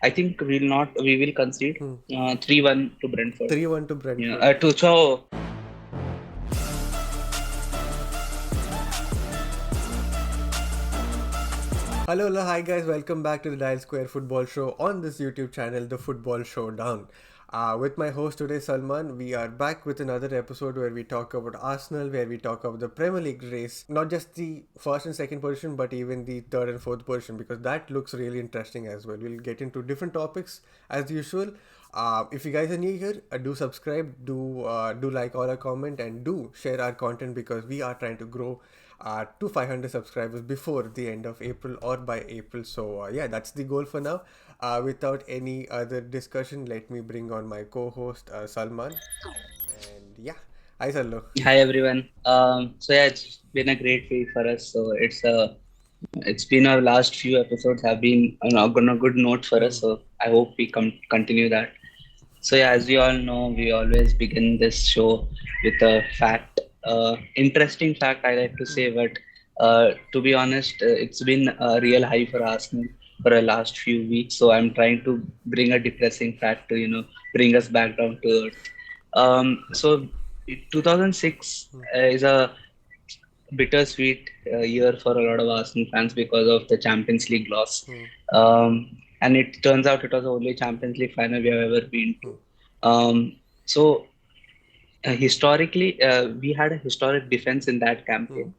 I think we will concede Hmm. 3-1 to Brentford. 3-1 to Yeah, Brentford. Hello, hi guys, welcome back to the Dial Square Football Show on this YouTube channel, The Football Showdown. With my host today, Salman, we are back with another episode where we talk about Arsenal, where we talk about the Premier League race, not just the first and second position, but even the third and fourth position, because that looks really interesting as well. We'll get into different topics as usual. If you guys are new here, do subscribe, do like all our comment, and do share our content because we are trying to grow to 500 subscribers before the end of April or by April. So yeah, that's the goal for now. Without any other discussion, let me bring on my co-host Salman. And yeah, hi Sallo. Hi everyone. So yeah, it's been a great week for us. So it's been our last few episodes have been on a good note for us. Hmm. So I hope we continue that. So yeah, as we all know, we always begin this show with a fact, interesting fact I like to say. But to be honest, it's been a real high for Arsenal for the last few weeks. So I'm trying to bring a depressing fact to bring us back down to earth. So 2006 is a bittersweet year for a lot of Arsenal fans because of the Champions League loss. Hmm. And it turns out it was the only Champions League final we have ever been Hmm. to. So historically, we had a historic defense in that Hmm. campaign.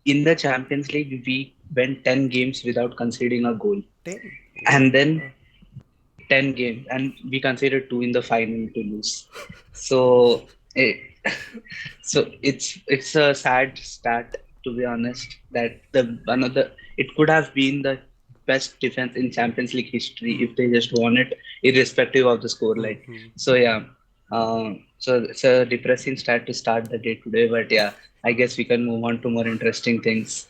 In the Champions League, we went 10 games without conceding a goal. 10. And Wow. then 10 games, and we conceded two in the final to lose. So, it, it's a sad stat to be honest that the another it could have been the best defense in Champions League history Hmm. if they just won it, irrespective of the Hmm. scoreline. Hmm. So yeah, so it's a depressing stat to start the day today, but yeah, I guess we can move on to more interesting things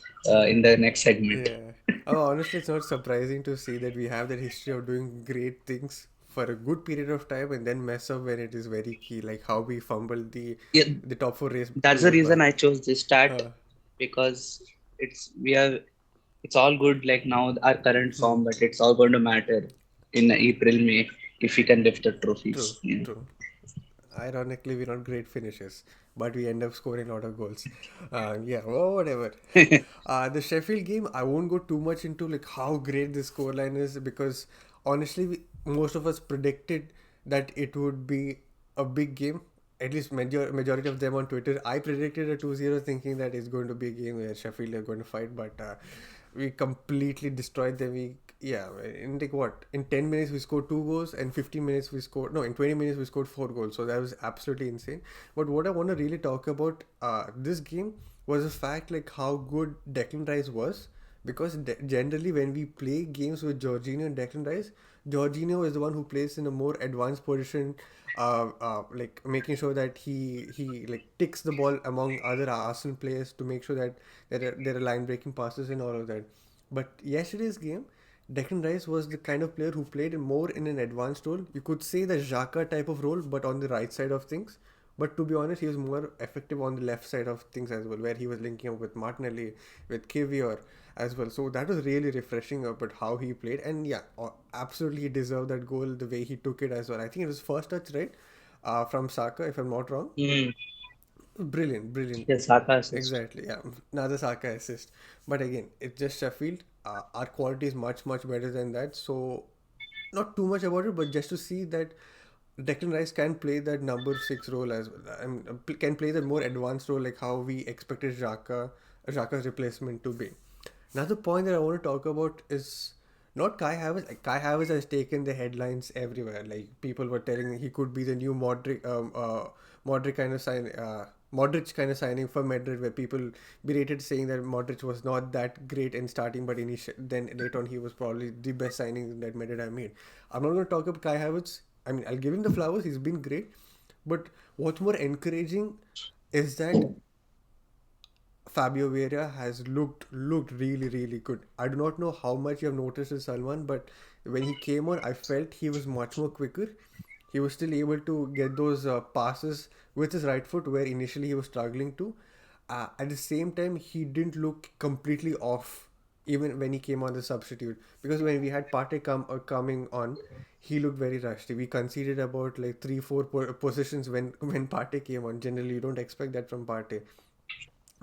in the next segment. Yeah. Oh, honestly, it's not surprising to see that we have that history of doing great things for a good period of time and then mess up when it is very key, like how we fumbled Yeah, the top four race that's the to reason I chose this stat uh, because it's all good like now our current hmm, form, but it's all going to matter in April, May if we can lift the true, trophies. Yeah. true. Ironically, we're not great finishes, but we end up scoring a lot of goals. Yeah, well, whatever. The Sheffield game, I won't go too much into like how great the scoreline is because honestly, most of us predicted that it would be a big game. At least majority of them on Twitter. I predicted a 2-0 thinking that it's going to be a game where Sheffield are going to fight, but we completely destroyed them. In like what? In 10 minutes we scored two goals, and 15 minutes we scored no, in 20 minutes we scored four goals. So that was absolutely insane. But what I want to really talk about this game was the fact like how good Declan Rice was because generally when we play games with Jorginho and Declan Rice, Jorginho is the one who plays in a more advanced position, like making sure that he like ticks the ball among other Arsenal players to make sure that there are line breaking passes and all of that. But yesterday's game, Declan Rice was the kind of player who played more in an advanced role. You could say the Xhaka type of role, but on the right side of things. But to be honest, he was more effective on the left side of things as well, where he was linking up with Martinelli, with Kivior as well. So that was really refreshing about how he played. And yeah, absolutely he deserved that goal the way he took it as well. I think it was first touch, right? From Saka, if I'm not wrong. Mm. Brilliant, brilliant. Yes, Saka assist. Exactly, yeah. Another Saka assist. But again, it's just Sheffield. Our quality is much, much better than that. So, not too much about it, but just to see that Declan Rice can play that number six role as well. Can play that more advanced role, like how we expected Xhaka's replacement to be. Another point that I want to talk about is not Kai Havertz. Like, Kai Havertz has taken the headlines everywhere. Like people were telling he could be the new Modric kind of Modric kind of signing for Madrid, where people berated saying that Modric was not that great in starting, but then later on he was probably the best signing that Madrid have made. I'm not going to talk about Kai Havertz. I mean, I'll give him the flowers. He's been great, but what's more encouraging is that Fabio Vieira has looked really really good. I do not know how much you have noticed in Salman, but when he came on, I felt he was much more quicker. He was still able to get those passes with his right foot where initially he was struggling to. At the same time, he didn't look completely off. even when he came on the substitute. Because when we had Partey coming on, he looked very rusty. We conceded about like three, four positions when Partey came on. Generally, you don't expect that from Partey,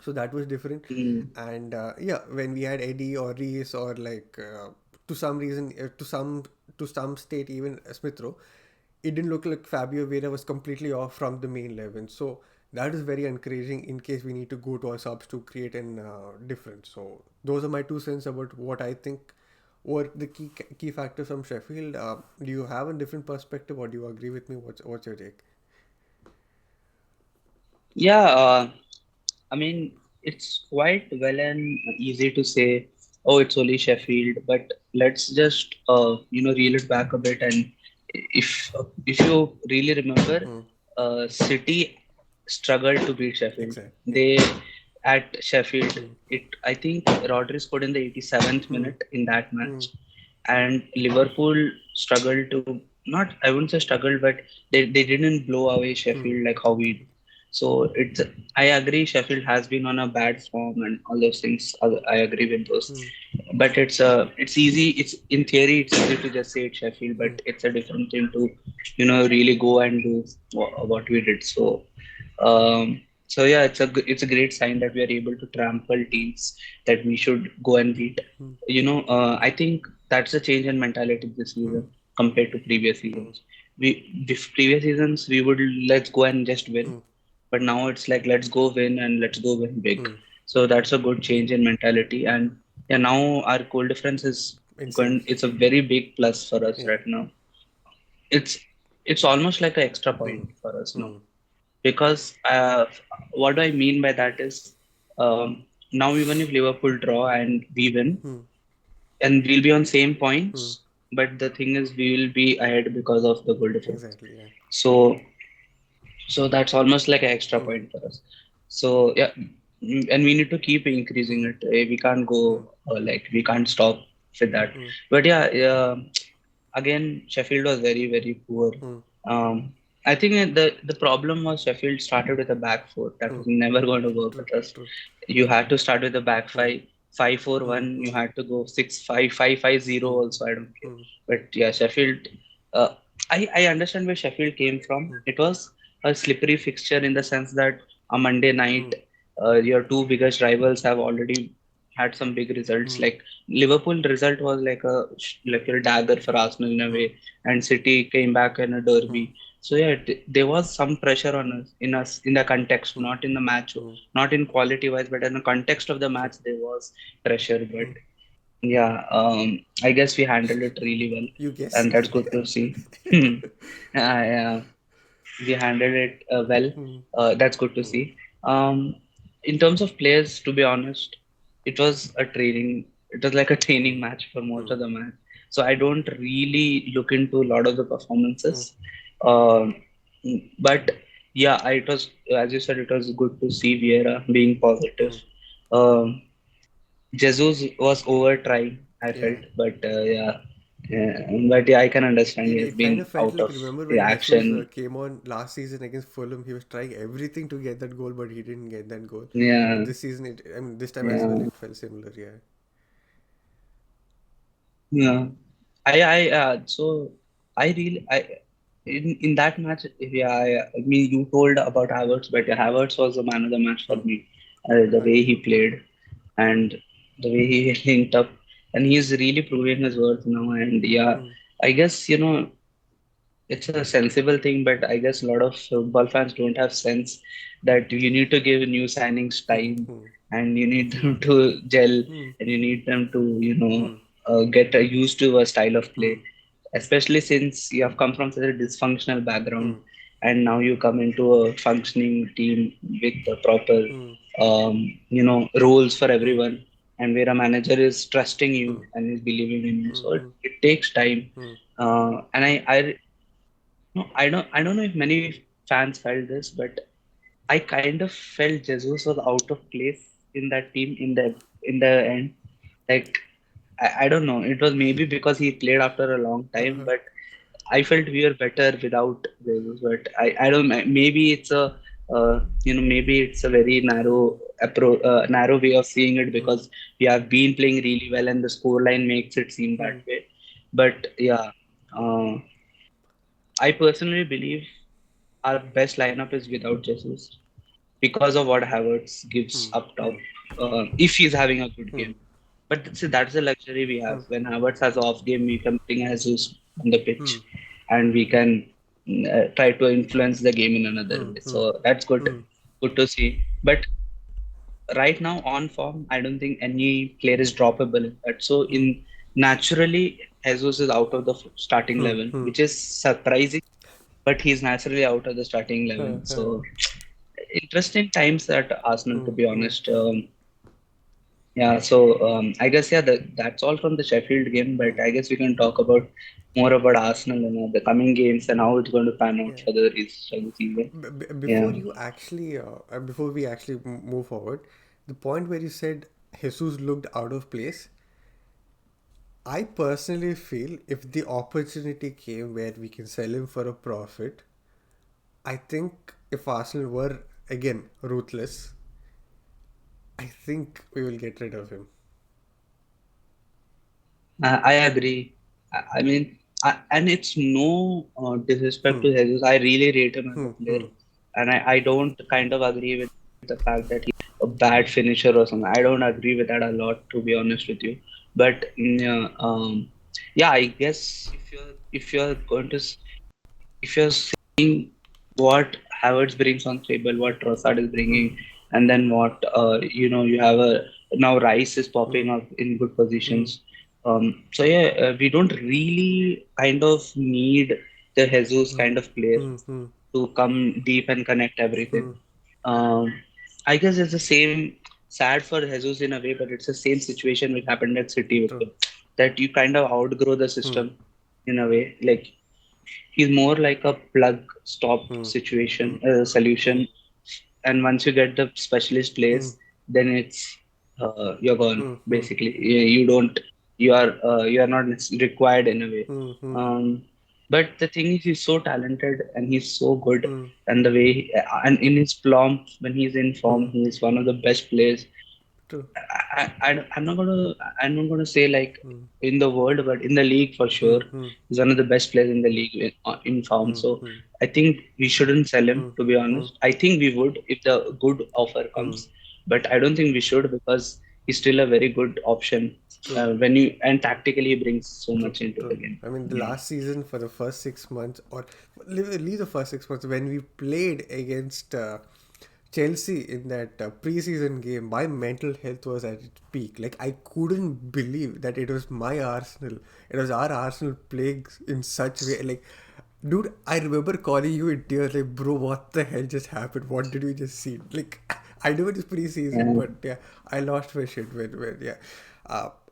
so that was different. Mm. And yeah, when we had Eddie or Reese or like to some reason to some state even Smith Rowe, it didn't look like Fabio Vieira was completely off from the main 11. So that is very encouraging in case we need to go to our subs to create an difference. So those are my 2 cents about what I think were the key factors from Sheffield. Do you have a different perspective, or do you agree with me? What's your take? Yeah, I mean, it's quite well and easy to say, oh, it's only Sheffield, but let's just reel it back a bit. And if you really remember, Hmm. City struggled to beat Sheffield. Exactly. Yeah. They at Sheffield, Hmm. it I think Rodri scored in the 87th Hmm. minute in that Hmm. match, and Liverpool struggled to not I wouldn't say struggled, but they didn't blow away Hmm. Sheffield like how we did. So it's I agree Sheffield has been on a bad form and all those things. I agree with those, Hmm. but it's easy. It's in theory it's easy to just say it's Sheffield, but Hmm. it's a different thing to really go and do what we did. So yeah, it's a great sign that we are able to trample teams that we should go and beat. Hmm. I think that's a change in mentality this Hmm. season compared to previous Hmm. seasons. This previous seasons we would let's go and just win, Hmm. but now it's like let's go win and let's go win big. Hmm. So that's a good change in mentality, and yeah, now our goal difference is Insane. going. It's a very big plus for us Yeah. right now. It's it's almost like an extra Hmm. point for us now, Hmm. because what do I mean by that is, now even if Liverpool draw and we win, Hmm. and we'll be on same Hmm. points, but the thing is we will be ahead because of the goal difference. Exactly. Yeah. So so that's almost like an extra Hmm. point for us. So yeah, and we need to keep increasing Hmm. it. We can't Hmm. go like we can't stop with that. Hmm. But yeah, again, Sheffield was very very poor. Hmm. I think the problem was Sheffield started with a back four that Hmm. was never going to work True. with us. True. You had to start with the back Hmm. five, 5-4-1. Hmm. You Hmm. had to go 6-5-5-5-0 Hmm. also. I don't care. Hmm. But yeah, Sheffield. Uh, I understand where Sheffield came from. Hmm. It was a slippery fixture in the sense that a Monday Hmm. night, your two biggest rivals have already had some big results. Hmm. Like Liverpool result was like a dagger for Arsenal in a Hmm. way, and City came back in a Hmm. derby. So yeah, there was some pressure on us in the context, Hmm. not in the match, Hmm. not in quality wise, but in the context of the True. match there was pressure. But Hmm. yeah, I guess we handled it really well, You guess. and that's good to see. Yeah, we handled it well. Hmm. That's good to Hmm. see. In terms of players, to be honest, it was a training. It was like a Hmm. training match for most Hmm. of the match. So I don't really look into a lot of the Hmm. performances. Um, but yeah, it was as you said, it was good to see Vieira being positive. Hmm. Um, Jesus was over trying, I felt, Yeah. but but yeah, I can understand he has It kind been of felt out like, of remember the when Jesus action. came on last season against Fulham, he was trying everything to get that goal, but he didn't get that goal. Yeah, This season, I mean, this time as well, yeah, it felt similar. Yeah. yeah. So I really, in that match, yeah, I mean, you told about Havertz, but yeah, Havertz was the man of the match for Hmm. me. The way Agree. he played and the way he linked up, and he's really proving his worth now. And yeah, Hmm. I guess it's a sensible thing, but I guess a lot of football fans don't have sense that you need to give new signings Hmm. time, Hmm. and you need Hmm. them to gel, Hmm. and you need them to, Hmm. get used to a style of Hmm. play, especially since you have come from such a dysfunctional background, Hmm. and now you come into a functioning team with the proper, Hmm. roles for Hmm. everyone, and where a manager is trusting Hmm. you and is believing in you. Hmm. So Hmm. it takes time. Hmm. And no, I don't know if many fans felt this, but I kind of felt Jesus was out of place in that team in the end. Like I don't know. It was maybe because he played after a long time, Uh-huh. but I felt we were better without Jesus. But I don't know. Maybe it's a maybe it's a very narrow narrow way of seeing it Hmm. because we have been playing really well and the scoreline makes it seem that Hmm. way. But yeah, uh, I personally believe our best lineup is without Jesus because of what Havertz gives Hmm. up top. Hmm. If he's having a good Hmm. game, but that's a luxury we have. Hmm. When Havertz has off game, we can bring Jesus on the Hmm. pitch, and we can try to influence the game in another Hmm. way. Hmm. So that's good, Hmm. good to see. But right now on form, I don't think any player is droppable in that. So Hmm. in naturally, Jesus is out of the starting Hmm. 11, Hmm. which is surprising. But he's naturally out of the starting Huh, 11. huh. So interesting times at Arsenal, to Hmm. be Hmm. honest. Yeah, so I guess yeah, that's all from the Sheffield game. But Hmm. I guess we can talk about more about Arsenal and the coming games and how it's going to pan out Yeah. for the rest of the season. Before Yeah, you actually, before we actually move forward, the point where you said Jesus looked out of place, I personally feel if the opportunity came where we can sell him for a profit, I think if Arsenal were again ruthless, I think we will get rid of him. I agree. I mean, and it's no disrespect Hmm. to Jesus. I really rate him as a Hmm. player, Hmm. and I don't kind of agree with the fact that he's a bad finisher or something. I don't agree with that a lot, to be honest with you. But yeah, yeah, I guess if you're going to if you're seeing what Havertz brings on table, what Trossard is Hmm. bringing, and then what you have a now Rice is Hmm. popping up in good Hmm. positions. So yeah, we don't really kind of need the Jesus Hmm. kind of player Hmm. Hmm. to come deep and connect everything. Hmm. Um, I guess it's the same sad for Jesus in a way, but it's the same situation which happened at City with True. him, that you kind of outgrow the Hmm. system in a way. Like he's more like a plug stop Hmm. Hmm. situation solution, Hmm. and once you get the specialist Hmm. players, then it's you're gone Hmm. Hmm. basically. You don't you are not required in a way. Hmm. Hmm. But the thing is, he's so talented and he's so good, Hmm. and the way and in his form, when he's in form, Hmm. he's one of the best players. True. I'm not gonna say like Hmm. in the world, but in the league for Hmm. sure, Hmm. he's one of the best players in the league in form. Hmm. So Hmm. I think we shouldn't sell him. Hmm. To be Hmm. honest, I think we would if the good offer Hmm. comes, but I don't think we should because he's still a very good option. True. When you and tactically he brings so True. much into the True. game. I mean, the Yeah, last season for the first 6 months, or leave the first 6 months, when we played against Chelsea in that preseason game, my mental health was at its peak. Like, I couldn't believe that it was my Arsenal. It was our Arsenal playing in such way. Like, dude, I remember calling you in tears, like, bro, what the hell just happened? What did we just see? Like, I know it is preseason, yeah, but yeah, I lost my shit when yeah.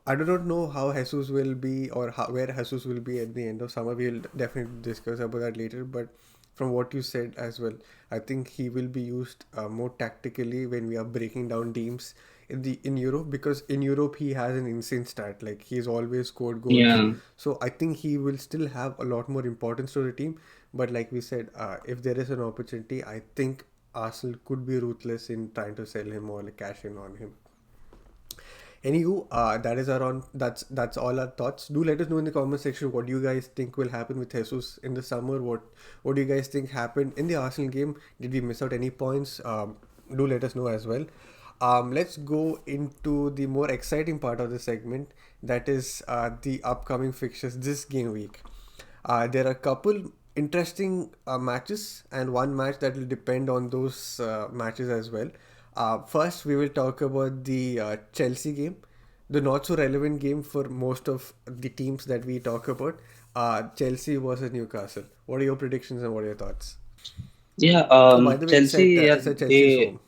I do not know how Jesus will be or where Jesus will be at the end of summer. We'll definitely discuss about that later. But from what you said as well, I think he will be used more tactically when we are breaking down teams in Europe, because in Europe he has an insane stat. Like, he's always scored goals. yeah. So I think he will still have a lot more importance to the team. But like we said, if there is an opportunity, I think Arsenal could be ruthless in trying to sell him or like cash in on him. Anywho, that is around. That's all our thoughts. Do let us know in the comment section what you guys think will happen with Jesus in the summer. What do you guys think happened in the Arsenal game? Did we miss out any points? Do let us know as well. Let's go into the more exciting part of the segment. That is the upcoming fixtures this game week. There are a couple interesting matches and one match that will depend on those matches as well. First, we will talk about the Chelsea game, the not so relevant game for most of the teams that we talk about. Chelsea versus Newcastle. What are your predictions and what are your thoughts? Yeah, Oh, by the way, Chelsea, yeah, it's at Chelsea's they, home.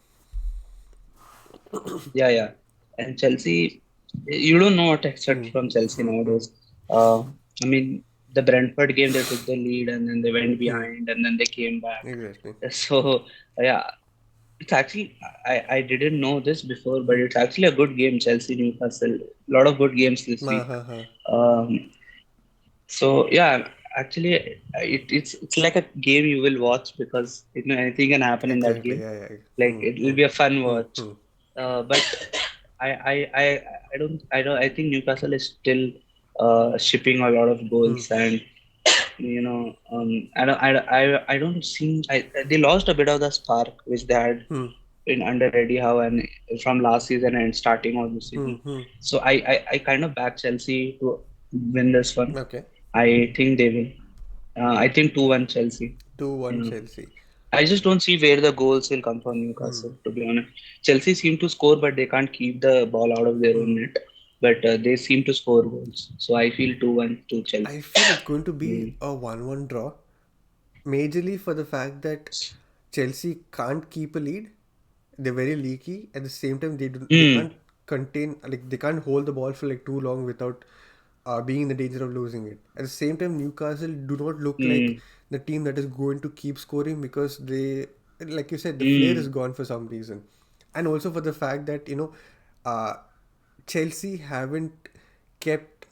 yeah, yeah, and Chelsea, you don't know what to expect Hmm. from Chelsea Hmm. Hmm. nowadays. I mean, the Brentford game, they took the lead and then they went Hmm. behind and then they came back. Exactly. So, yeah, it's actually, I didn't know this before, but Hmm. it's actually a good game, Chelsea Newcastle. A lot of good games this Ha week. ha ha. Um, so yeah, actually, it's like a game you will watch because anything can happen in that Exactly. game. Yeah. Yeah. Like Hmm. it will Hmm. be a fun Hmm. watch. Hmm. But I, I, I, I think Newcastle is still shipping a lot of Hmm. goals, and I don't see. They lost a bit of the spark which they had Hmm. in under Eddie Howe and from last season and starting of the Hmm. season. Hmm. So I kind of back Chelsea to win this one. Okay. I think they will. I think 2-1 Chelsea. 2-1 Yeah. Chelsea. I just don't see where the goals will come from Hmm. Newcastle, to be honest. Chelsea seem to score, but they can't keep the ball out of their own Hmm. net. But they seem to score goals. So I feel 2-1 to I Chelsea. feel it's going to be Mm. a 1-1 draw, majorly for the fact that Chelsea can't keep a lead. They're very leaky. At the same time, they Mm. can't contain, like they can't hold the ball for like too long without being in the danger of losing it. At the same time, Newcastle do not look like Mm. the team that is going to keep scoring because they, like you said, the flair is Mm. gone for some reason, and also for the fact that uh, Chelsea haven't kept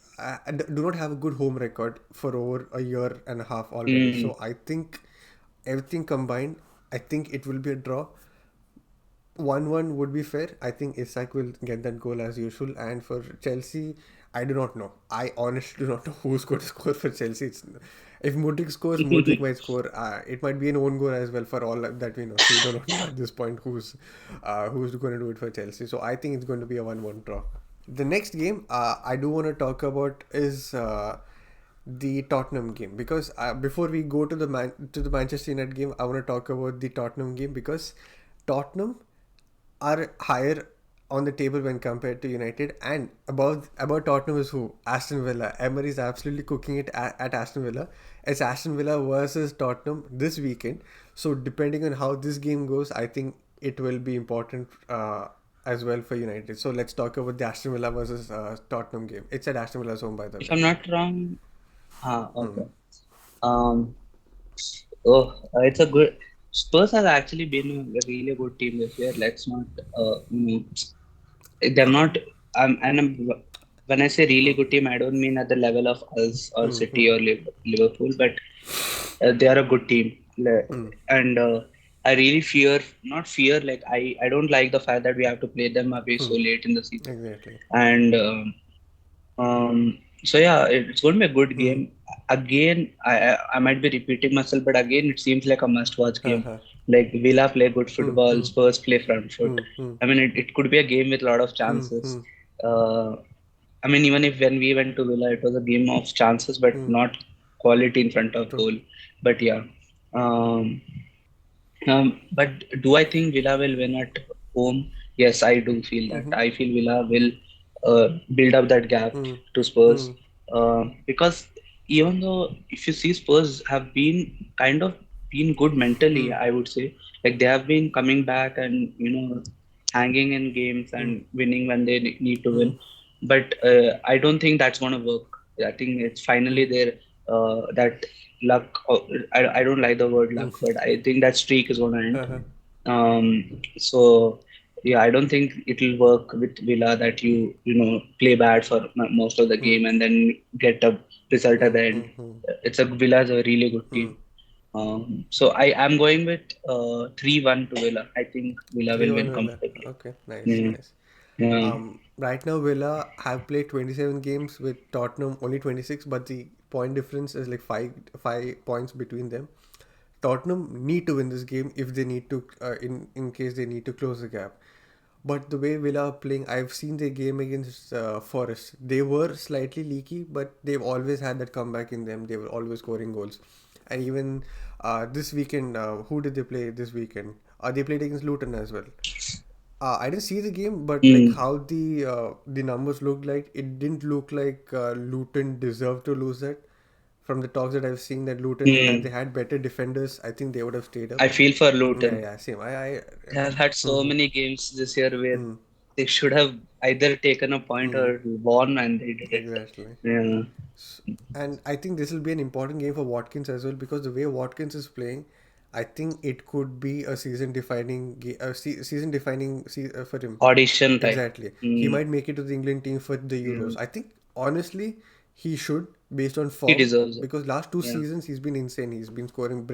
do not have a good home record for over a year and a half already. Mm. So I think everything combined, I think it will be a draw. 1-1 would be fair. I think Isak will get that goal as usual. And for Chelsea, I do not know. I honestly do not know who's going to score for Chelsea. If Modric scores, Modric might score. It might be an own goal as well for all that we know. So we do not know at this point who's going to do it for Chelsea. So I think it's going to be a 1-1 draw. The next game I do want to talk about is the Tottenham game because before we go to the Manchester United game, I want to talk about the Tottenham game because Tottenham are higher on the table when compared to United. And about Tottenham is who? Aston Villa. Emery is absolutely cooking it at Aston Villa. It's Aston Villa versus Tottenham this weekend. So depending on how this game goes, I think it will be important as well for United. So let's talk about the Aston Villa versus Tottenham game. It's at Aston Villa's home, by the If way. I'm not wrong, Hmm. okay. Um, oh, it's a good. Spurs has actually been a really good team this year. Let's not, they're not. When I say really Hmm. good team, I don't mean at the level of us or Hmm. Hmm. City or Liverpool, but they are a good team. Hmm. And I really fear, not fear, like I don't like the fact that we have to play them away so Hmm. late in the season. Exactly. And so yeah, it's going to be a good Hmm. game. Again, I might be repeating myself, but again, it seems like a must-watch Ha game. ha. Like Villa play good Hmm. football, Hmm. Spurs play front foot. Hmm. Hmm. I mean, it could be a game with a lot of Hmm. chances. Hmm. Uh, I mean, even if when we went to Villa, it was a game of chances, but Hmm. not quality in front of True. goal. But yeah, um, but do I think Villa will win at home? Yes, I do feel that. Mm-hmm. I feel Villa will build up that gap Hmm. to Spurs Hmm. because even though if you see Spurs have been kind of been good mentally, Hmm. I would say like they have been coming back and hanging in games Hmm. and winning when they need to Hmm. win. But I don't think that's going to work. I think it's finally Hmm. their that luck. I don't like the word Hmm. luck, but I think that streak is going to Ha end. ha. So yeah, I don't think it will work with Villa that you play bad for most of the Hmm. game and then get a result at Hmm. the end. Hmm. Hmm. It's a Villa is a really good Hmm. team. So I am going with 3-1 to Villa. I think Villa will 3-1 win Villa. comfortably. Okay. Nice. Yeah, Nice. yeah. Right now, Villa have played 27 games with Tottenham only 26, but the point difference is like five points between them. Tottenham need to win this game if they need to, in case they need to close the gap. But the way Villa are playing, I've seen their game against Forest. They were slightly leaky, but they've always had that comeback in them. They were always scoring goals. And even this weekend, who did they play this weekend? They played against Luton as well. I didn't see the game, but like Mm, how the numbers looked like, it didn't look like Luton deserved to lose that. From the talks that I've seen, that Luton had they mm. had better defenders, I think they would have stayed I up. feel for Yeah, Luton. yeah, same. They have had so Mm-hmm. many games this year where Mm, they should have either taken a point mm, or won, and they didn't. exactly. Yeah. S- And I think this will be an important game for Watkins as well because the way Watkins is playing, I think it could be a season defining for him. Audition type. Exactly. He Mm. might make it to the England team for the Yeah. Euros. I think honestly he should based on He form deserves it. because last two Yeah. seasons he's been insane. He's been scoring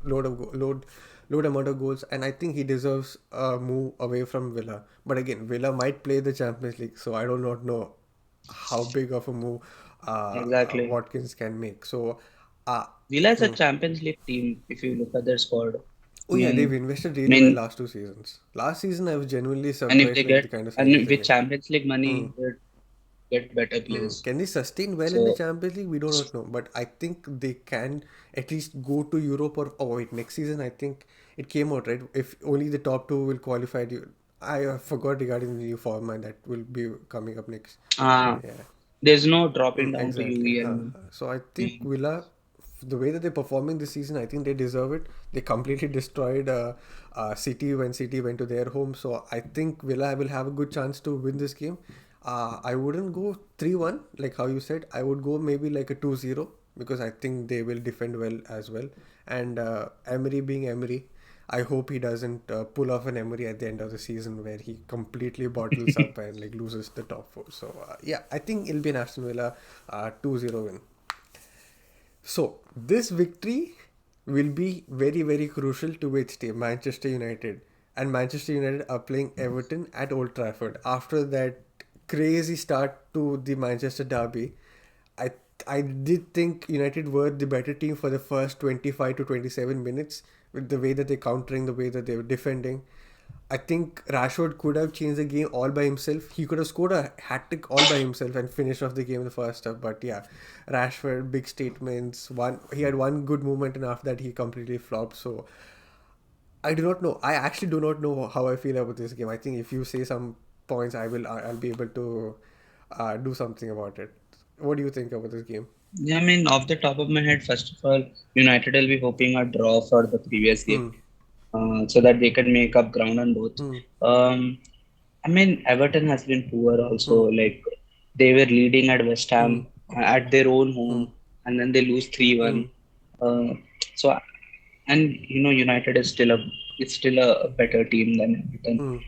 load of load load amount of goals, and I think he deserves a move away from Villa. But again, Villa might play the Champions League, so I do not know how big of a move Exactly. Watkins can make. So, uh, Villa is a hmm. Champions League team if you look at their squad. Oh yeah, they've invested I really well mean, last 2 seasons. Last season, I was genuinely and if surprised they like the get kind of signings and they with made. Champions League Hmm. money, they get better Mm. players. Can they sustain well in the So, Champions League? We do not know, but I think they can at least go to Europe or oh wait, next season I think it came out right. If only the top two will qualify, I forgot regarding the new format that will be coming up next. uh, Yeah. there's no dropping down to Exactly. UEL. So I think Mm. Villa, the way that they're performing this season, I think they deserve it. They completely destroyed City when City went to their home. So I think Villa will have a good chance to win this game. I wouldn't go 3-1 like how you said. I would go maybe like a 2-0 because I think they will defend well as well. And Emery being Emery, I hope he doesn't pull off an Emery at the end of the season where he completely bottles up and like loses the top four. So yeah, I think it'll be an Aston Villa 2-0 win. So this victory will be very very crucial to which team? Manchester United. And Manchester United are playing Everton at Old Trafford after that crazy start to the Manchester derby. I I did think United were the better team for the first 25 to 27 minutes with the way that they're countering, the way that they were defending. I think Rashford could have changed the game all by himself. He could have scored a hat trick all by himself and finished off the game in the first half. But yeah, Rashford, big statements. He had one good moment, and after that, he completely flopped. So I do not know. I actually do not know how I feel about this game. I think if you say some points, I'll be able to do something about it. What do you think about this game? Yeah, I mean, off the top of my head, first of all, United will be hoping a draw for the previous game, Hmm. so that they can make up ground on both. Hmm. I mean, Everton has been poor also. Hmm. Like they were leading at West Hmm. Ham at their own Hmm. home, and then they lose 3-1. Hmm. Uh, so, and United is still a better team than Everton, Hmm.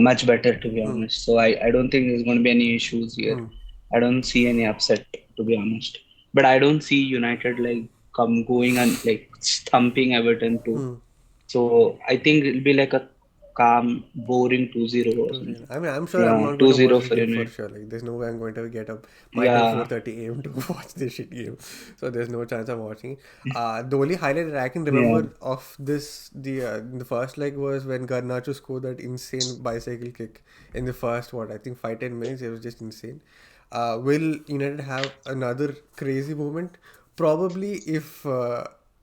much better to be Hmm. honest. So I don't think there's going to be any issues here. Hmm. I don't see any upset to be honest. But I don't see United like come going and like thumping Everton too. Hmm. So I think it'll be like a calm, boring 2-0 or 2-0. something. I mean, I'm sure I'm Yeah, not going two to watch zero this for game for United. sure. Like, there's no way I'm going to get up my time Yeah, 4:30 a.m. to watch this shit game. So there's no chance I'm watching. The only highlight that I can yeah. remember of this the first leg was when Garnacho scored that insane bicycle kick in the first I think 5-10 minutes. It was just insane. Will United have another crazy moment? Probably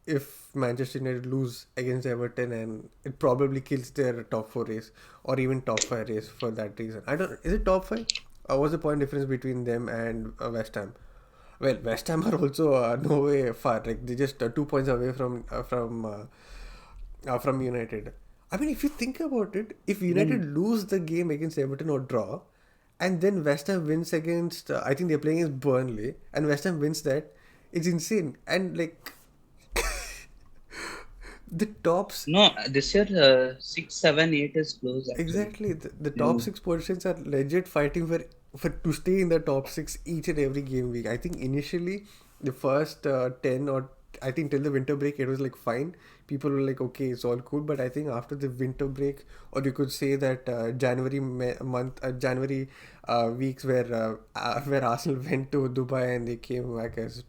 if Manchester United lose against Everton, and it probably kills their top four race or even top five race for that reason. I don't. Is it top five? What's the point difference between them and West Ham? Well, West Ham are also no way far. Like they just 2 points away from United. I mean, if you think about it, if Mm. United lose the game against Everton or draw, and then West Ham wins against, I think they're playing against Burnley, and West Ham wins that, it's insane. And like the tops, No, this year 6, 7, 8 is close actually. exactly the top Yeah. six positions are legit fighting for to stay in the top six each and every game week. I think initially the first 10 or I think till the winter break it was like fine. People were like okay it's all cool, but I think after the winter break, or you could say that January weeks where Arsenal went to Dubai and they came back as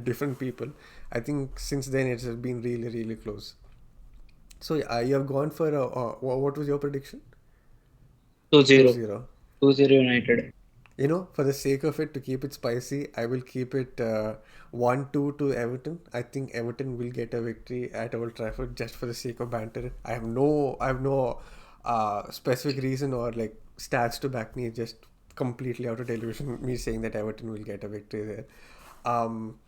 different people. I think since then it's been really really close. So yeah, you have gone for what was your prediction? 2-0. 2-0. 2-0 United. For the sake of it, to keep it spicy, I will keep it 1-2 to Everton. I think Everton will get a victory at Old Trafford just for the sake of banter. I have no specific reason or like stats to back me. Just completely out of delusion. Me saying that Everton will get a victory there. Um,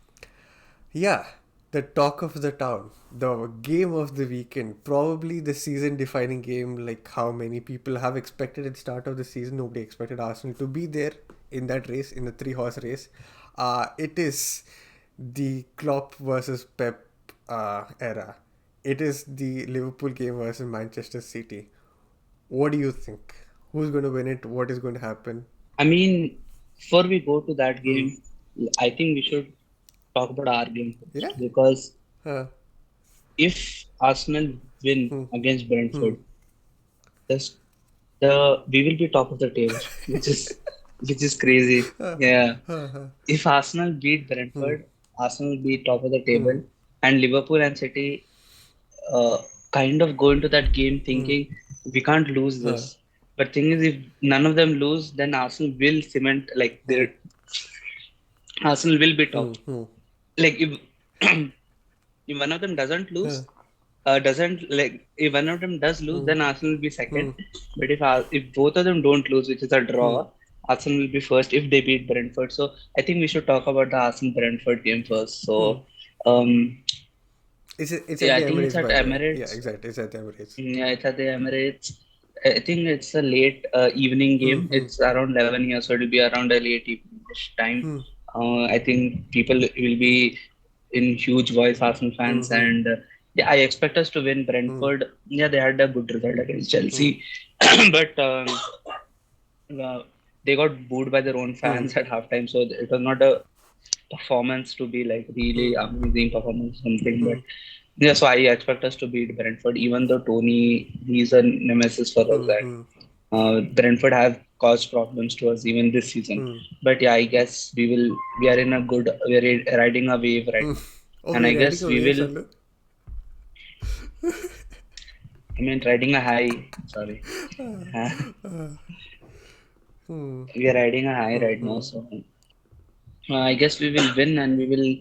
yeah, the talk of the town, the game of the weekend, probably the season defining game, like how many people have expected at the start of the season. Nobody expected Arsenal to be there in that race, in the three-horse race. It is the Klopp versus Pep era. It is the Liverpool game versus Manchester City. What do you think? Who's going to win it? What is going to happen? I mean, before we go to that Hmm. game, I think we should talk about our game Yeah? first because Huh. if Arsenal win Hmm. against Hmm. Brentford, this the we will be top of the table, which is crazy. Yeah. If Arsenal beat Hmm. Brentford, Arsenal will be top of the Hmm. table, and Liverpool and City uh, kind of go into that game Hmm. thinking we can't lose Huh. this. But thing is, if none of them lose, then Arsenal will cement like Hmm. their Arsenal will be Hmm. top. Hmm. Like if if one of them doesn't Huh. lose, doesn't like if one of them does lose, Hmm. then Arsenal will be Hmm. second. But if both of them don't lose, which is a Hmm. draw, Arsenal will be first if they beat Brentford. So I think we should talk about the Arsenal Brentford game first. Hmm. So um, It's at yeah, the I think it's Emirates, at by the way. Yeah, Emirates. exactly. It's at the Emirates. Yeah, it's at the Emirates. I think it's a late evening Hmm. game. Hmm. It's around 11 here, so it'll be around a late evening time. Hmm. I think people will be in huge voice, Arsenal Hmm. fans, Hmm. and yeah, I expect us to win. Hmm. Brentford, yeah, they had a good result against Hmm. Chelsea, but uh, they got booed by their own Hmm. fans at halftime, so it was not a performance to be like really Hmm. amazing performance something. Hmm. But yeah, so I expect us to beat Brentford, even though Tony he's a nemesis for us. Hmm. And Hmm. Brentford have caused problems to us even this season. Hmm. But yeah, I guess we will. We are in a good. We are riding a wave right Hmm. now, Oh, and I we're riding guess a we wave, will. Sallu. I mean, riding a high. Sorry, Hmm. we are riding a high Hmm. right now. Hmm. So I guess we will win, and we will.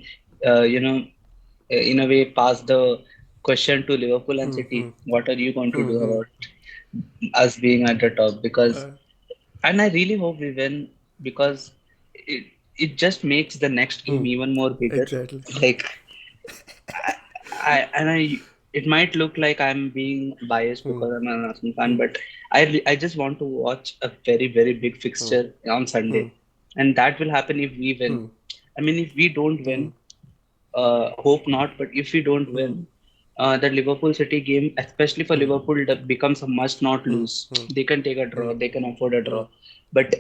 In a way, pass the question to Liverpool and Hmm. Hmm. City. What are you going to Hmm. do Hmm. about us being at the top? Because Uh, and I really hope we win because it just makes the next game hmm. even more bigger. Exactly. Like I it might look like I'm being biased Hmm. because I'm an Arsenal fan, Hmm. but I just want to watch a very big Hmm. fixture on Hmm. Sunday, and that will happen if we win. Hmm. I mean, if we don't Hmm. win, hope not, but if we don't Hmm. win, the Liverpool City game, especially for Hmm. Liverpool, that becomes a must not Hmm. lose. Hmm. They can take a Hmm. draw, they can afford a Hmm. draw, but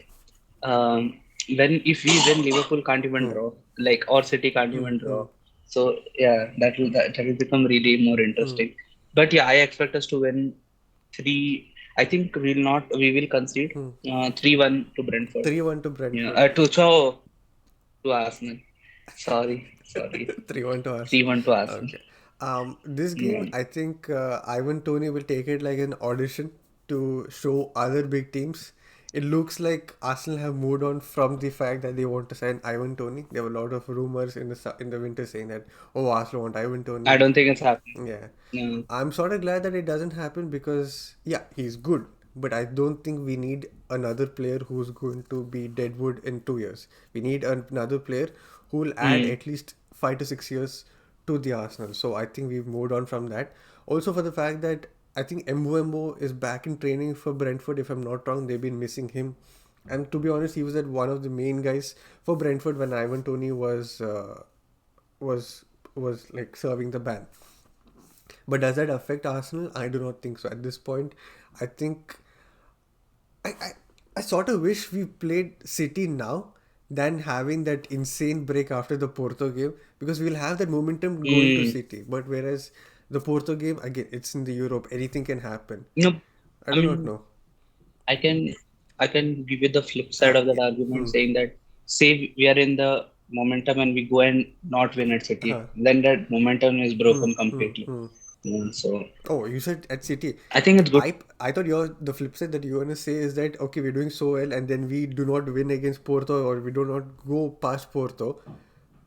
when if we win, Liverpool can't even Hmm. draw, like or City can't Hmm. even Hmm. draw. So yeah, that will become really more Hmm. interesting. But yeah, I expect us to win three. I think we will concede Hmm. 3-1 to Brentford. 3-1 to Yeah, Brentford. to Arsenal. Sorry, 3-1 to Arsenal. 3-1 to Arsenal. Okay. This game, Yeah. I think Ivan Toney will take it like an audition to show other big teams. It looks like Arsenal have moved on from the fact that they want to sign Ivan Toney. There were a lot of rumors in the winter saying that, oh, Arsenal want Ivan I Toney. don't think it's happening. Yeah. No. I'm sort of glad that it doesn't happen because, yeah, he's good. But I don't think we need another player who's going to be deadwood in 2 years. We need another player who will add Mm. at least 5 to 6 years to the Arsenal. So I think we've moved on from that. Also, for the fact that I think Mbeumo is back in training for Brentford. If I'm not wrong, they've been missing him. And to be honest, he was at one of the main guys for Brentford when Ivan Toney was was like serving the ban. But does that affect Arsenal? I do not think so. At this point, I think I, I, I sort of wish we played City now than having that insane break after the Porto game because we'll have that momentum going to Mm. City. But whereas the Porto game, again, it's in the Europe, anything can happen. No, I I do not mean, know. I can I can give you the flip side of that Yeah. argument, Hmm. saying that say we are in the momentum and we go and not win at Huh. City, then that momentum is Hmm. broken Hmm. completely. Hmm. Yeah, so Oh, you said at City. I think it's good. I thought your the flip side that you want to say is that okay, we're doing so well and then we do not win against Porto or we do not go past Porto.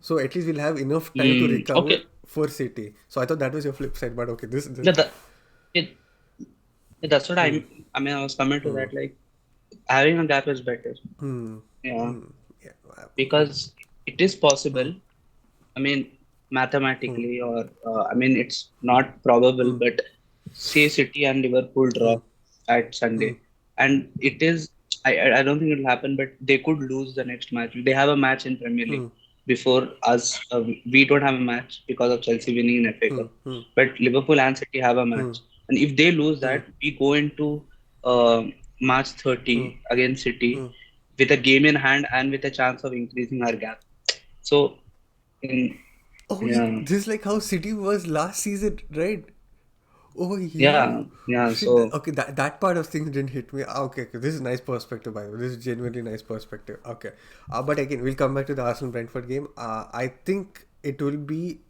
So at least we'll have enough time to Mm. recover Okay, for City. So I thought that was your flip side, but okay, this yeah, it, that's what hmm, I mean, I was coming to hmm, that. Like having a gap is better. hmm, Yeah, hmm, yeah, because it is hmm, possible. I mean, hmm, mathematically, or I mean, it's not probable, hmm, but say City and Liverpool hmm, draw at hmm, Sunday, and it is. I don't think it'll happen, but they could lose the next match. They have a match in Premier hmm, League before us. We don't have a match because of Chelsea winning in FA hmm, Cup, hmm, but Liverpool and City have a hmm, match, and if they lose hmm, that, we go into March hmm, 30 against hmm. City with a game in hand and with a chance of increasing our gap. So, in Oh, yeah. this is like how City was last season, right? Oh yeah. Yeah, yeah. Shit. So Okay, that part of things didn't hit me. Ah, okay, okay. This is nice perspective, by the way. This is genuinely nice perspective. Okay. But again, we'll come back to the Arsenal Brentford game. I think it will be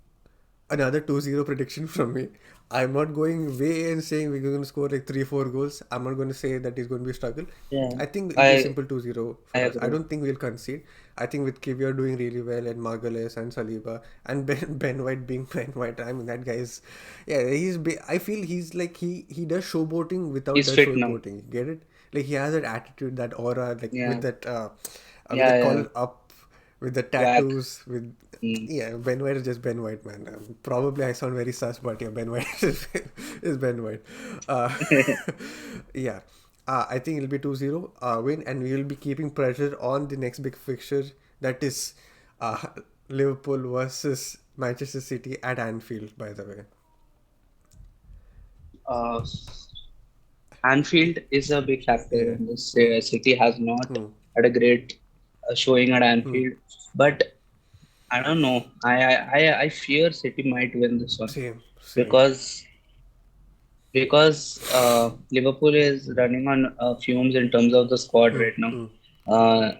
another 2-0 prediction from me. I'm not going way and saying we're going to score like 3 4 goals. I'm not going to say that it's going to be a struggle. yeah, I think it'll be a I simple 2-0 I for us. I agree. don't think we'll concede. I think with Kivior doing really well and Margulies and Saliba and Ben White being Ben White, I mean that guy's yeah, I feel he's like he does showboating without He's does fit now. showboating. Get it? Like he has that attitude, that aura, like Yeah, with the yeah, yeah, collar up, with the yeah. tattoos, with Mm. yeah, Ben White is just Ben White, man. Probably I sound very sus, but yeah, Ben White is Ben White. Uh, yeah, I think it'll be 2-0 win, and we will be keeping pressure on the next big fixture, that is uh, Liverpool versus Manchester City at Anfield, by the way. uh, Anfield is a big factor Yeah. in this. Hmm. City has not Hmm. had a great showing at Hmm. Anfield, but I don't know. I fear City might win this one Same. Same. because Liverpool is running on fumes in terms of the squad Hmm. right now. Hmm. Uh,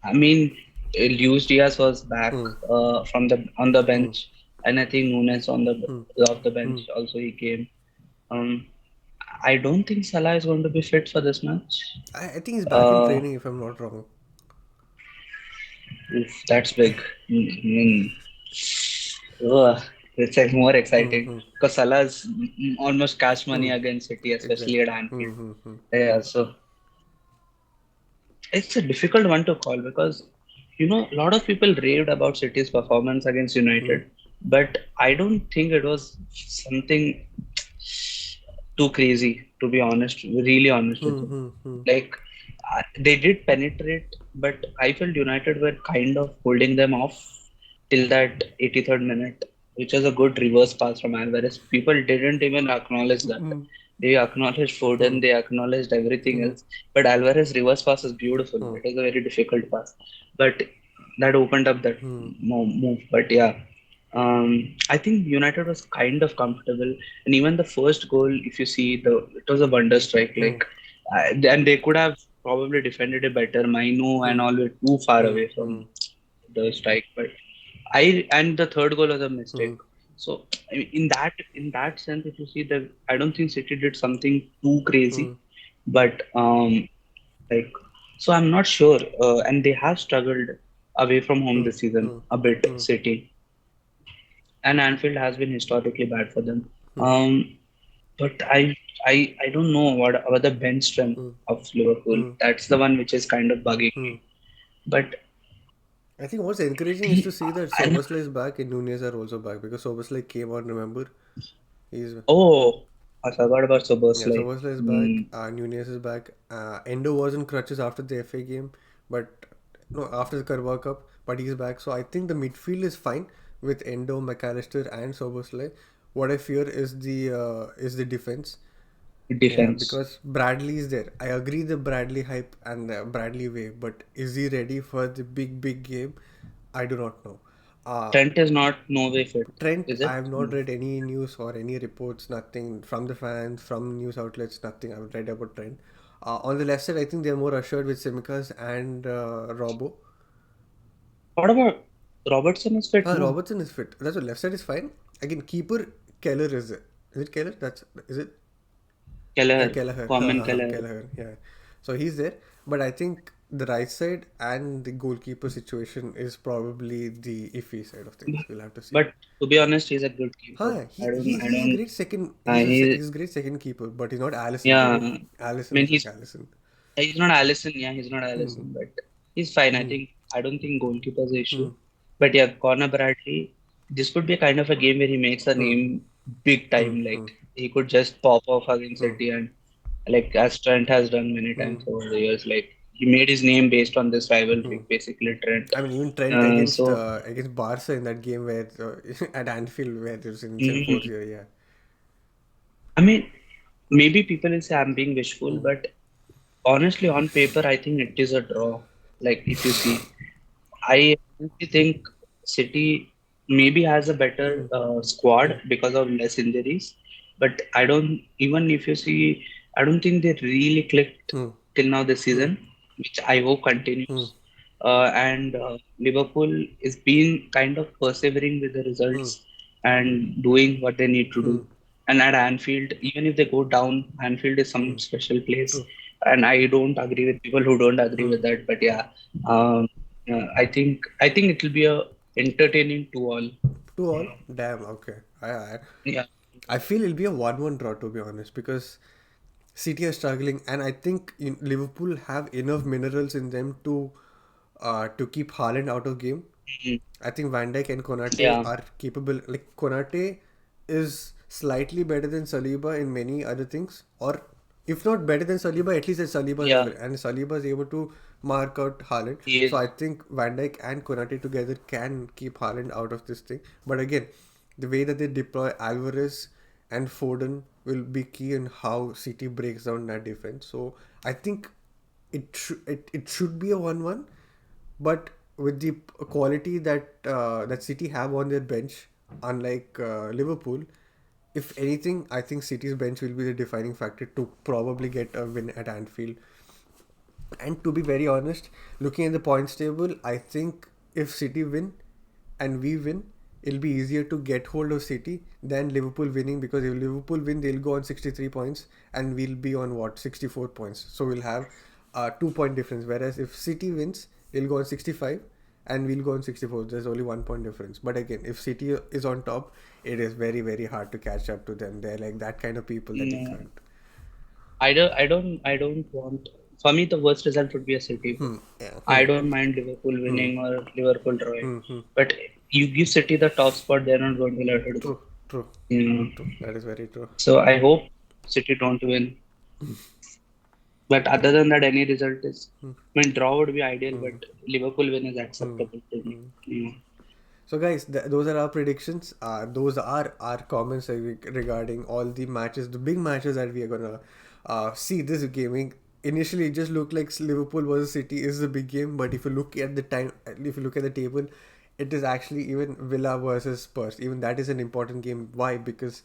I mean, Luis Diaz was back Hmm. from the on the Hmm. bench, and I think Nunes on the Hmm. off the Hmm. bench also he came. Um, I don't think Salah is going to be fit for this match. I think he's back in Uh, training, if I'm not wrong. if that's big. Mm, ugh, it's like more Hmm. exciting Hmm. because Salah's almost cash money Hmm. against City, especially Exactly. at Anfield. Hmm. Hmm. Hmm. Yeah, so it's a difficult one to call because a lot of people raved about City's performance against Hmm. United, but I don't think it was something too crazy, to be honest, really honest with Hmm. you. Hmm. Hmm. Like, they did penetrate, but I felt United were kind of holding them off till that 83rd minute, which was a good reverse pass from Alvarez. People didn't even acknowledge that. Hmm. They acknowledged Hmm. Foden, they acknowledged everything Hmm. else. But Alvarez reverse pass is beautiful. Hmm. It was a very difficult pass. But that opened up that Hmm. move. But yeah, I think United was kind of comfortable, and even the first goal, if you see it was a wonder strike. Hmm. Like, and they could have probably defended it better. Mainu and Hmm. all were too far Hmm. away from Hmm. the strike, but I and the third goal was a Hmm. mistake. So I mean, in that sense, if you see that, I don't think City did something too Hmm. crazy, but like, so I'm not sure. And they have struggled away from home Hmm. this season Hmm. a bit, Hmm. City, and Anfield has been historically bad for them. Hmm. But I don't know about the bench strength Hmm. of Liverpool. Hmm. That's the one which is kind of bugging Hmm. me. But I think what's encouraging is to the see that I, Soboslai is back and Nunez are also back, because Soboslai came on. Remember, he's oh, I forgot about yeah. Soboslai. Soboslai is back. Mm, Nunez is back. Endo was in crutches after the FA game, but no, after the Carabao Cup, but he's back. So I think the midfield is fine with Endo, McAllister, and Soboslai. What I fear is the defense. Yeah, defense. because Bradley is there. I agree the Bradley hype and the Bradley way, but is he ready for the big game? I do not know. Uh, Trent is not no way fit, Trent, is I it? have not No. read any news or any reports, nothing from the fans, from news outlets, nothing I've read about Trent. On the left side, I think they're more assured with Simicas and Robbo. What about Robertson is fit? No, Robertson is fit. That's what left side is fine. Again, keeper Keller is it? Is it Keller? Is it? Yeah, Kelleher, Kelleher. Common Kelleher. Kelleher. Yeah. So he's there. But I think the right side and the goalkeeper situation is probably the iffy side of things. We'll have to see. But to be honest, he's a good keeper. Huh, I don't, I he's a don't. great second. He, He's a great second keeper, but he's not Allison. yeah. Get it? I Allison mean, is like Allison. he's not Allison. Yeah, he's not Hmm. Allison, but he's fine. Hmm. I don't think goalkeeper is the issue. Hmm. But yeah, Connor Bradley, this could be a kind of a game where he makes a Hmm. name big Hmm. time. Hmm. Like, he could just pop off against Hmm. City, and like as Trent has done many Hmm. times over the years. Like, he made his name based on this Hmm. rivalry, basically Trent. I mean, even Trent against So Barca in that game where at Anfield where it was in fourth mm, year. Yeah. I mean, maybe people will say I'm being wishful, Hmm. but honestly, on paper, I think it is a draw. Like, if you see, I honestly think City maybe has a better Hmm. Hmm. squad because of less injuries, But I don't, even if you see, I don't think they really clicked Hmm. till now this Hmm. season, which I hope Hmm. continues. And Liverpool is being kind of persevering with the Hmm. results and doing what they need to Hmm. do. And at Anfield, even if they go down, Anfield is some Hmm. special place. True. And I don't agree with people who don't agree Hmm. with that. But yeah, um, I think it will be a entertaining to all. Two all. Damn. Okay. Yeah, I feel it'll be a 1-1 draw, to be honest, because City are struggling, and I think Liverpool have enough minerals in them to keep Haaland out of game. Mhm. I think Van Dijk and Konate Yeah, are capable. Like Konate is slightly better than Saliba in many other things, or if not better than Saliba, at least at Saliba's yeah. level. And Saliba is able to mark out Haaland. He So I is. think Van Dijk and Konate together can keep Haaland out of this thing. But again, the way that they deploy Alvarez and Foden will be key in how City breaks down that defense. So I think it should be a 1-1, but with the quality that City have on their bench, unlike Liverpool, if anything, I think City's bench will be the defining factor to probably get a win at Anfield. And to be very honest, looking at the points table, I think if City win and we win, it'll be easier to get hold of City than Liverpool winning, because if Liverpool win, they'll go on 63 points and we'll be on what, 64 points. So we'll have a 2 point difference. Whereas if City wins, they'll go on 65 and we'll go on 64. There's only 1 point difference. But again, if City is on top, it is very, very hard to catch up to them. They're like that kind of people that you No, can't. I don't want. For me, the worst result would be a City win. Hmm. Yeah. I Hmm. don't mind Liverpool Hmm. winning or Liverpool drawing, Hmm. Hmm. but you give City the top spot, they're not going to let it go. True, true, Mm. true. That is very true. So I hope City don't win. But other than that, any result is. I mean, draw would be ideal, but Liverpool win is acceptable to me. Mm. So, guys, those are our predictions. Those are our comments regarding all the matches, the big matches that we are gonna see this gaming. Initially, it just looked like Liverpool versus City is the big game, but if you look at the table, it is actually even Villa versus Spurs. Even that is an important game. Why? Because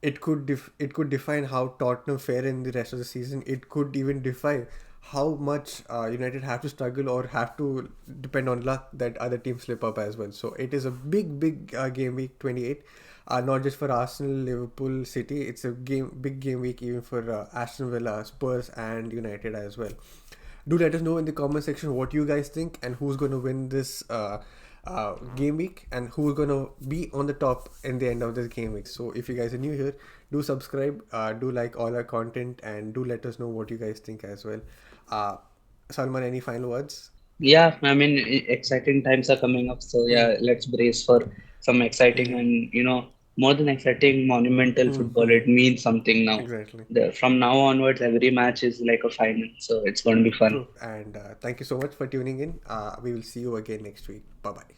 it could define how Tottenham fare in the rest of the season. It could even define how much United have to struggle or have to depend on luck that other teams slip up as well. So it is a big game week 28. Not just for Arsenal, Liverpool, City. It's a big game week even for Aston Villa, Spurs, and United as well. Do let us know in the comment section what you guys think and who's going to win this game week and who's going to be on the top in the end of this game week. So if you guys are new here, do subscribe, do like all our content, and do let us know what you guys think as well. uh, Salman, any final words? Yeah, I mean, exciting times are coming up. So Hmm. yeah, let's brace for some exciting and more than exciting, monumental football. It means something now. Exactly. From now onwards, every match is like a final. So it's going to be fun. True. And thank you so much for tuning in. We will see you again next week. Bye bye.